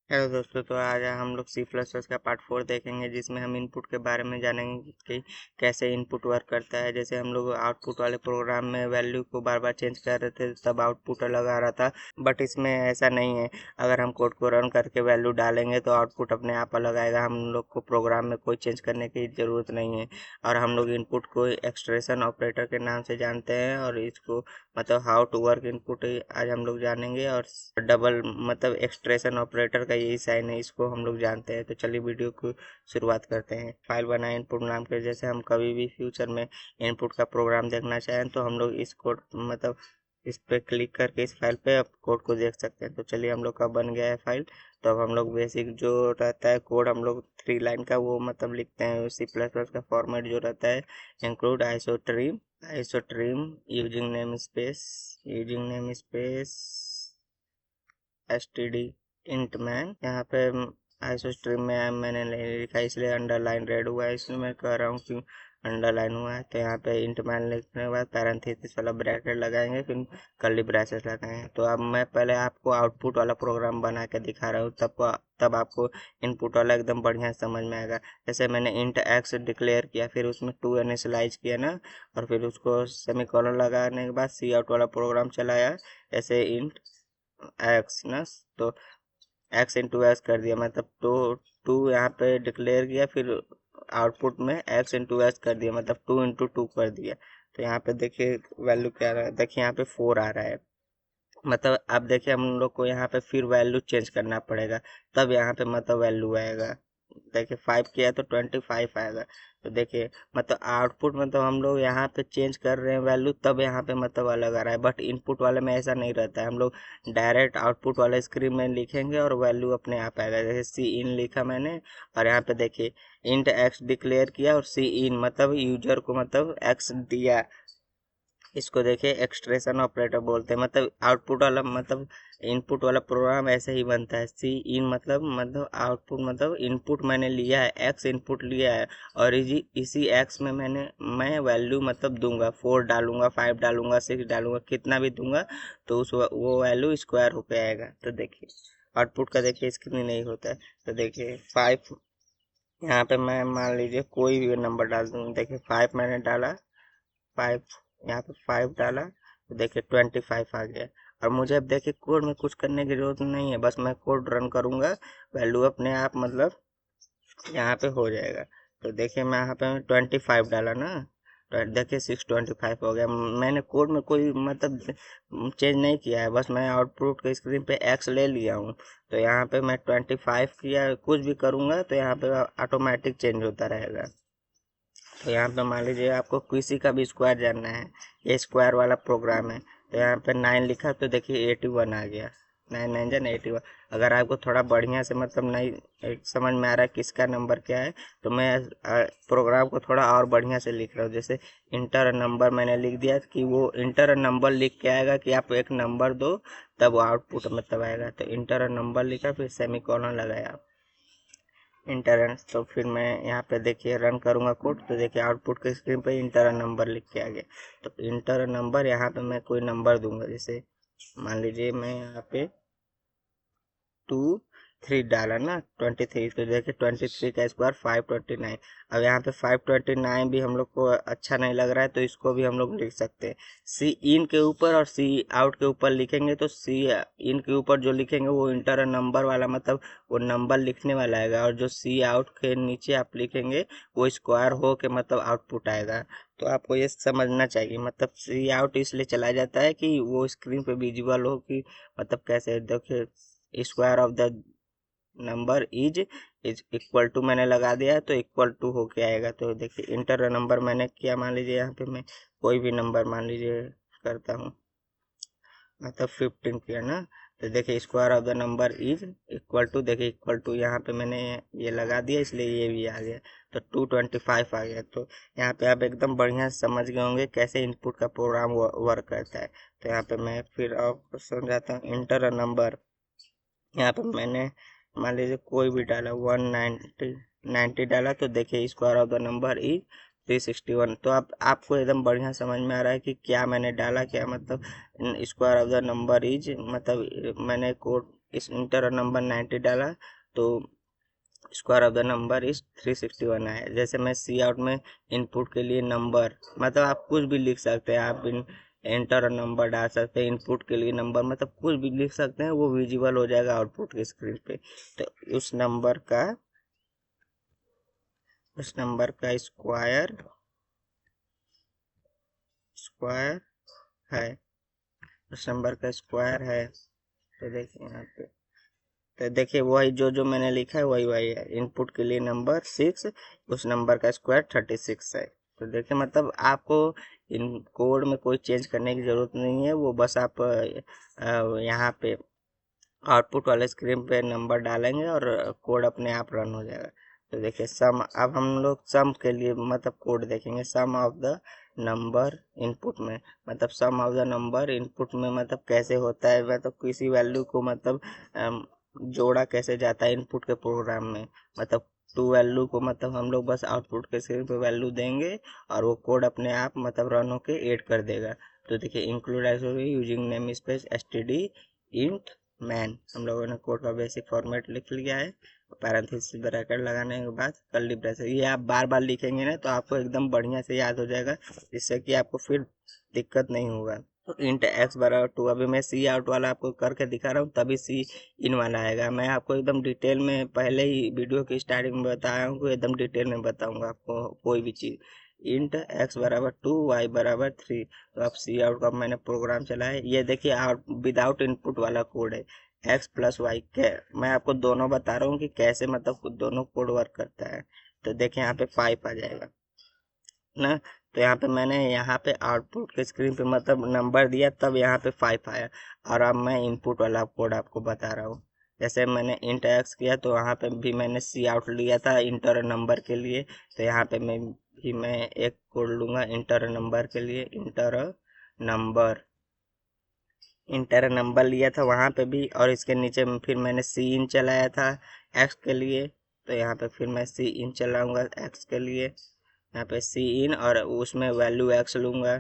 Hello दोस्तों, तो आज हम लोग सी प्लस प्लस का पार्ट 4 देखेंगे, जिसमें हम इनपुट के बारे में जानेंगे कि कैसे इनपुट वर्क करता है। जैसे हम लोग आउटपुट वाले प्रोग्राम में वैल्यू को बार बार चेंज कर रहे थे, तब आउटपुट अलग आ रहा था। बट इसमें ऐसा नहीं है। अगर हम कोड को रन करके वैल्यू डालेंगे तो आउटपुट अपने आप अलग आएगा। हम लोग को प्रोग्राम में कोई चेंज करने की ज़रूरत नहीं है। और हम लोग इनपुट को एक्सप्रेशन ऑपरेटर के नाम से जानते हैं, और इसको मतलब हाउ टू वर्क इनपुट आज हम लोग जानेंगे। और डबल मतलब एक्सट्रेशन ऑपरेटर का यही साइन है, इसको हम लोग जानते हैं। तो चलिए वीडियो को शुरुआत करते हैं। फाइल बनाए इनपुट नाम के। जैसे हम कभी भी फ्यूचर में इनपुट का प्रोग्राम देखना चाहें तो हम लोग इस कोड मतलब इस पे क्लिक करके इस फाइल पे अब कोड को देख सकते हैं। तो चलिए, हम लोग का बन गया है फाइल। तो अब हम लोग बेसिक जो रहता है कोड, हम लोग 3 लाइन का वो मतलब लिखते हैं। सी प्लस प्लस का फॉर्मेट जो रहता है, include iostream using namespace std int main. यहाँ पे आइसोस्ट्रीम में मैंने नहीं लिखा, इसलिए अंडरलाइन रेड हुआ है। इसलिए मैं कह रहा हूँ कि अंडरलाइन हुआ है। तो यहाँ पे इंट मैन लिखने के बाद पैरेंथेसिस वाला ब्रैकेट लगाएंगे, फिर कर्ली ब्रेसेस लगाएंगे। तो अब मैं पहले आपको आउटपुट वाला प्रोग्राम बना के दिखा रहा हूँ, तब आपको इनपुट वाला एकदम बढ़िया समझ में आएगा। जैसे मैंने इंट एक्स डिक्लेयर किया, फिर उसमें 2 इनिशियलाइज किया ना, और फिर उसको सेमीकोलन लगाने के बाद सी आउट वाला प्रोग्राम चलाया। ऐसे इंट एक्स ना, तो एक्स इंटू एक्स कर दिया, मतलब टू यहाँ पे डिक्लेयर किया, फिर आउटपुट में एक्स इंटू एक्स कर दिया, मतलब 2 इंटू 2 कर दिया। तो यहाँ पे देखिए वैल्यू क्या आ रहा है। देखिए यहाँ पे 4 आ रहा है। मतलब अब देखिए हम लोग को यहाँ पे फिर वैल्यू चेंज करना पड़ेगा, तब यहाँ पे मतलब वैल्यू आएगा। देखिए 5 किया तो 25 आएगा। तो देखिए मतलब आउटपुट मतलब हम लोग यहाँ पे चेंज कर रहे हैं वैल्यू, तब यहाँ पे मतलब अलग आ रहा है। बट इनपुट वाले में ऐसा नहीं रहता है। हम लोग डायरेक्ट आउटपुट वाले स्क्रीन में लिखेंगे और वैल्यू अपने आप आएगा। जैसे सी इन लिखा मैंने, और यहाँ पे देखिए इंट एक्स डिक्लेयर किया, और सी इन मतलब यूजर को मतलब एक्स दिया। इसको देखिए एक्सट्रेशन ऑपरेटर बोलते हैं। मतलब आउटपुट वाला मतलब इनपुट वाला प्रोग्राम ऐसे ही बनता है। सी इन मतलब आउटपुट मतलब इनपुट मैंने लिया है, एक्स इनपुट लिया है, और इसी एक्स में मैं वैल्यू मतलब दूंगा, 4 डालूंगा, 5 डालूंगा, 6 डालूंगा, कितना भी दूंगा तो वो वैल्यू स्क्वायर होके आएगा। तो देखिए आउटपुट का देखिए स्क्रीन नहीं होता है। तो देखिए 5, यहाँ पे मैं मान लीजिए कोई भी नंबर डाल दूँ। देखिए 5 मैंने डाला, 5 यहाँ पे 5 डाला, तो देखिए 25 आ गया। और मुझे अब देखिए कोड में कुछ करने की जरूरत नहीं है, बस मैं कोड रन करूंगा, वैल्यू अपने आप मतलब यहाँ पे हो जाएगा। तो देखिए मैं यहाँ पे 25 डाला ना, तो देखिए 625 हो गया। मैंने कोड में कोई मतलब चेंज नहीं किया है, बस मैं आउटपुट के स्क्रीन पे एक्स ले लिया हूँ। तो यहाँ पे मैं 25 किया, कुछ भी करूँगा तो यहाँ पे ऑटोमेटिक चेंज होता रहेगा। तो यहाँ पे मान लीजिए आपको किसी का भी स्क्वायर जानना है, ये स्क्वायर वाला प्रोग्राम है। तो यहाँ पे 9 लिखा, तो देखिए 81 आ गया। 9 9 81। अगर आपको थोड़ा बढ़िया से मतलब नहीं समझ में आ रहा है किसका नंबर क्या है, तो मैं प्रोग्राम को थोड़ा और बढ़िया से लिख रहा हूँ। जैसे इंटर नंबर मैंने लिख दिया, कि वो इंटर नंबर लिख के आएगा कि आप एक नंबर दो, तब वो आउटपुट मतलब आएगा। तो इंटर नंबर लिखा, फिर सेमीकोलन लगाया, इंटर। तो फिर मैं यहाँ पे देखिए रन करूँगा कोड, तो देखिए आउटपुट के स्क्रीन पे इंटर नंबर लिख के आ गया। तो इंटर नंबर यहाँ पे मैं कोई नंबर दूंगा, जैसे मान लीजिए मैं यहाँ पे 2 3 डाला ना, 23। तो देखिए 23 का स्क्वायर 529। अब यहाँ पे 529 भी हम लोग को अच्छा नहीं लग रहा है, तो इसको भी हम लोग लिख सकते हैं। सी इन के ऊपर और सी आउट के ऊपर लिखेंगे, तो सी इन के ऊपर जो लिखेंगे वो इंटर नंबर वाला मतलब वो नंबर लिखने वाला आएगा, और जो सी आउट के नीचे आप लिखेंगे वो स्क्वायर हो के मतलब आउटपुट आएगा। तो आपको ये समझना चाहिए, मतलब सी आउट इसलिए चलाया जाता है कि वो स्क्रीन पे विजुअल हो कि मतलब कैसे। देखिए square of the number is equal to मैंने लगा दिया है, तो इक्वल टू होके आएगा। तो देखिए इंटर नंबर मैंने किया, मान लीजिए यहाँ पे मैं कोई भी नंबर मान लीजिए करता हूँ, मतलब 15 किया ना। तो देखिए square of the number is equal to, देखिए इक्वल टू यहाँ पे मैंने ये लगा दिया, इसलिए ये भी आ गया। तो 225 आ गया। तो यहाँ पे आप एकदम बढ़िया समझ गए होंगे कैसे इनपुट का प्रोग्राम वर्क करता है। तो यहाँ पे मैं फिर आपको समझाता हूँ। इंटर नंबर, यहाँ पे मैंने मान लीजिए कोई भी डाला, 190 डाला, तो देखिए square of the number is 361। तो आप आपको एकदम बढ़िया समझ में आ रहा है कि क्या मैंने डाला, क्या मतलब square of the number is मतलब मैंने कोड इस इंटर नंबर 90 डाला तो square of the number is 361 आया। जैसे मैं सी आउट में इनपुट के लिए नंबर, मतलब आप कुछ भी लिख सकते हैं, आप एंटर नंबर डाल सकते हैं, इनपुट के लिए नंबर, मतलब कुछ भी लिख सकते हैं, वो विजिबल हो जाएगा आउटपुट की स्क्रीन पे। तो उस नंबर का स्क्वायर स्क्वायर है, उस नंबर का स्क्वायर है। तो देखिए यहाँ पे, तो देखिए वही जो जो मैंने लिखा है वही वही है। इनपुट के लिए नंबर 6, उस नंबर का स्क्वायर 36 है। तो देखिए मतलब आपको इन कोड में कोई चेंज करने की ज़रूरत नहीं है, वो बस आप यहाँ पे आउटपुट वाले स्क्रीन पे नंबर डालेंगे और कोड अपने आप रन हो जाएगा। तो देखिए सम, अब हम लोग सम के लिए मतलब कोड देखेंगे। सम ऑफ द नंबर इनपुट में, मतलब सम ऑफ द नंबर इनपुट में मतलब कैसे होता है, मतलब किसी वैल्यू को मतलब जोड़ा कैसे जाता है इनपुट के प्रोग्राम में। मतलब टू वैल्यू को मतलब हम लोग बस आउटपुट के स्क्रीन पे वैल्यू देंगे और वो कोड अपने आप मतलब रन होके ऐड कर देगा। तो देखिए include using namespace std int man, हम लोगों ने कोड का बेसिक फॉर्मेट लिख लिया है। पैरेंथेसिस ब्रैकेट लगाने के बाद कर्ली ब्रेसेस, ये आप बार बार लिखेंगे ना तो आपको एकदम बढ़िया से याद हो जाएगा, जिससे कि आपको फिर दिक्कत नहीं होगा। तो इंट एक्स बराबर 2, अभी मैं सी आउट वाला आपको करके दिखा रहा हूँ, तभी सी इन वाला आएगा। मैं आपको एकदम डिटेल में पहले ही वीडियो की स्टार्टिंग में बताया हूँ, एकदम डिटेल में बताऊंगा आपको कोई भी चीज़। इंट एक्स बराबर 2 वाई बराबर 3। तो अब सी आउट का मैंने प्रोग्राम चला है, ये देखिए आउट विदाउट इनपुट वाला कोड है। एक्स प्लस वाई के मैं आपको दोनों बता रहा हूँ कि कैसे मतलब दोनों कोड वर्क करता है। तो देखिए यहाँ पे 5 आ जाएगा ना। तो यहाँ पे मैंने यहाँ पे आउटपुट के स्क्रीन पे मतलब नंबर दिया, तब यहाँ पे 5 आया। और अब मैं इनपुट वाला कोड आपको बता रहा हूँ। जैसे मैंने इंट एक्स किया तो वहाँ पे भी मैंने सी आउट लिया था इंटर नंबर के लिए। तो यहाँ पे मैं एक कोड लूँगा इंटर नंबर के लिए। नंबर इंटर नंबर लिया था वहाँ पे भी, और इसके नीचे फिर मैंने सी इन चलाया था एक्स के लिए। तो यहाँ पे फिर मैं सी इन चलाऊँगा एक्स के लिए, यहाँ पे सी इन, और उसमें वैल्यू एक्स लूँगा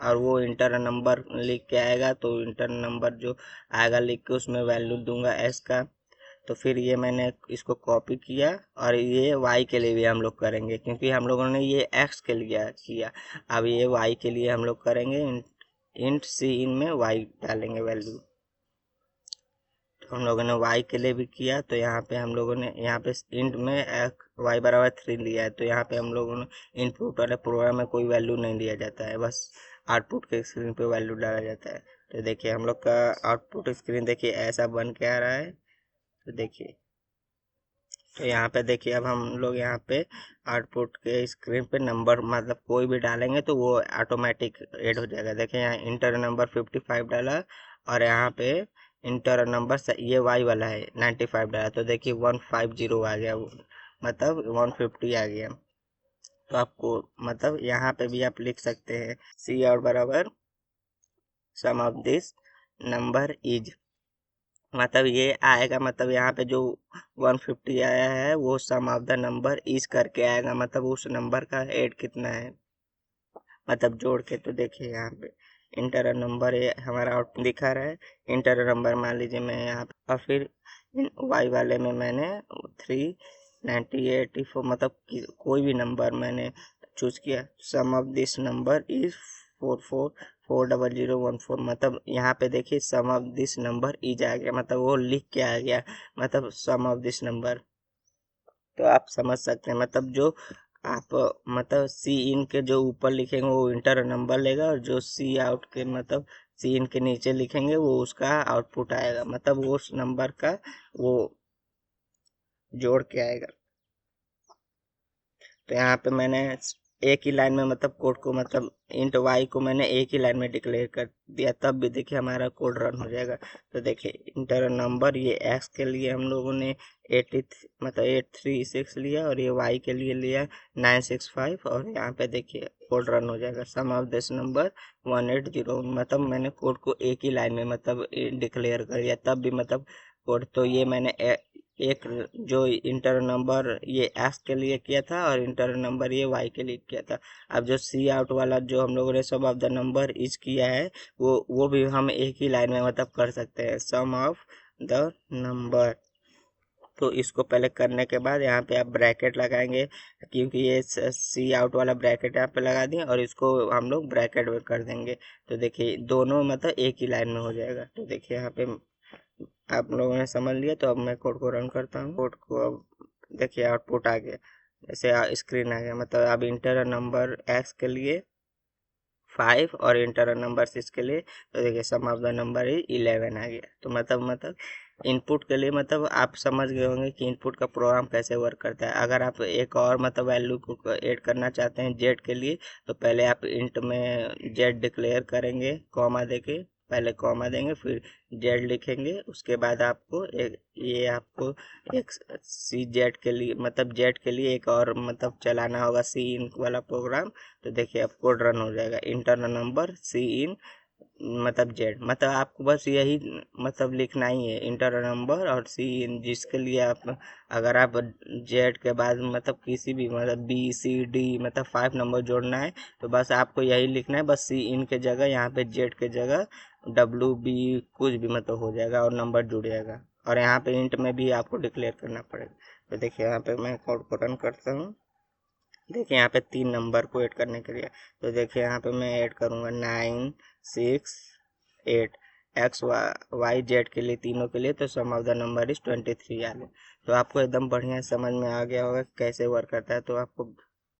और वो इंटर नंबर लिख के आएगा। तो इंटर नंबर जो आएगा लिख के उसमें वैल्यू दूंगा एक्स का। तो फिर ये मैंने इसको कॉपी किया, और ये वाई के लिए भी हम लोग करेंगे, क्योंकि हम लोगों ने ये एक्स के लिए किया। अब ये वाई के लिए हम लोग करेंगे, इंट सी इन में वाई डालेंगे वैल्यू। हम लोगों ने y के लिए भी किया। तो यहाँ पे हम लोगों ने यहाँ पे इंट में y बराबर 3 लिया है। तो यहाँ पे हम लोगों ने इनपुट वाले प्रोग्राम में कोई वैल्यू नहीं लिया जाता है, बस आउटपुट के स्क्रीन पे वैल्यू डाला जाता है। तो देखिए हम लोग का आउटपुट स्क्रीन देखिए ऐसा बन के आ रहा है। तो देखिए, तो यहाँ पे देखिए अब हम लोग यहाँ पे आउटपुट के स्क्रीन पे नंबर मतलब कोई भी डालेंगे तो वो ऑटोमेटिक ऐड हो जाएगा। देखिए यहाँ इंटर नंबर 55 डाला, और यहाँ पे इंटर नंबर ये वाई वाला है 95 डाला, तो देखिए 150 आ गया, मतलब 150 आ गया। तो आपको मतलब यहाँ पे भी आप लिख सकते हैं सी आउट बराबर सम ऑफ दिस नंबर इज, मतलब ये आएगा, मतलब यहाँ पे जो 150 आया है वो सम ऑफ द नंबर इज करके आएगा, मतलब उस नंबर का ऐड कितना है मतलब जोड़ के। तो देखिए यहाँ पे इंटर नंबर ये हमारा आउट दिखा रहा है। इंटर नंबर मान लीजिए मैं यहाँ पे, और फिर वाई वाले में मैंने 39084 मतलब कोई भी नंबर मैंने चूज किया। सम ऑफ दिस नंबर इज 444014, मतलब यहाँ पे देखिए सम ऑफ दिस नंबर इज आ गया, मतलब वो लिख के आ गया, मतलब सम ऑफ दिस नंबर। तो आप समझ सकते हैं मतलब जो आप मतलब सी इन के जो ऊपर लिखेंगे वो इंटर नंबर लेगा, और जो सी आउट के मतलब सी इन के नीचे लिखेंगे वो उसका आउटपुट आएगा, मतलब वो उस नंबर का वो जोड़ के आएगा। तो यहाँ पे मैंने एक ही लाइन में मतलब कोड को मतलब इंट वाई को मैंने एक ही लाइन में डिक्लेयर कर दिया, तब भी देखिए हमारा कोड रन हो जाएगा। तो देखिए इंटर नंबर ये एक्स के लिए हम लोगों ने 80 मतलब 836 लिया, और ये वाई के लिए लिया 965, और यहाँ पे देखिए कोड रन हो जाएगा। सम ऑफ दिस नंबर 180, मतलब मैंने कोड को एक ही लाइन में मतलब डिक्लेयर कर दिया, तब भी मतलब कोड। तो ये मैंने एक जो इंटर नंबर ये एक्स के लिए किया था, और इंटर नंबर ये वाई के लिए किया था। अब जो सी आउट वाला जो हम लोगों ने सम ऑफ द नंबर इज किया है, वो भी हम एक ही लाइन में मतलब कर सकते हैं। सम ऑफ द नंबर। तो इसको पहले करने के बाद यहाँ पे आप ब्रैकेट लगाएंगे, क्योंकि ये सी आउट वाला ब्रैकेट यहाँ पे लगा दिए और इसको हम लोग ब्रैकेट में कर देंगे। तो देखिए दोनों मतलब एक ही लाइन में हो जाएगा। तो देखिए यहाँ पे आप लोगों ने समझ लिया। तो अब मैं कोड को रन करता हूँ। कोड को अब देखिए आउटपुट आ गया, जैसे स्क्रीन आ गया। मतलब अब इंटर नंबर एक्स के लिए 5 और इंटर नंबर 6 के लिए, तो देखिए सम ऑफ द नंबर इज 11 आ गया। तो मतलब इनपुट के लिए मतलब आप समझ गए होंगे कि इनपुट का प्रोग्राम कैसे वर्क करता है। अगर आप एक और मतलब वैल्यू को ऐड करना चाहते हैं जेड के लिए, तो पहले आप इंट में जेड डिक्लेयर करेंगे कॉमा देके, पहले कॉमा देंगे फिर जेड लिखेंगे। उसके बाद आपको आपको एक सी जेड के लिए मतलब जेड के लिए एक और मतलब चलाना होगा सी इन वाला प्रोग्राम। तो देखिए अब कोड रन हो जाएगा, इंटर नंबर सी इन मतलब जेड। मतलब आपको बस यही मतलब लिखना ही है, इंटर नंबर और सी इन, जिसके लिए आप अगर आप जेड के बाद मतलब किसी भी मतलब बी सी डी मतलब 5 नंबर जोड़ना है, तो बस आपको यही लिखना है। बस सी इन के जगह यहाँ पे जेड के जगह डब्ल्यू बी कुछ भी मतलब हो जाएगा और नंबर जुड़ जाएगा। और यहाँ पे इंट में भी आपको डिक्लेयर करना पड़ेगा। तो देखिए यहाँ पे मैं कोड को रन करता हूँ। देखिए यहाँ पे 3 नंबर को ऐड करने के लिए, तो देखिए यहाँ पे मैं ऐड करूँगा 9 6 8 एक्स वाई जेड के लिए, तीनों के लिए। तो सम ऑफ द नंबर इज 23 आ गया। तो आपको एकदम बढ़िया समझ में आ गया होगा कैसे वर्क करता है। तो आपको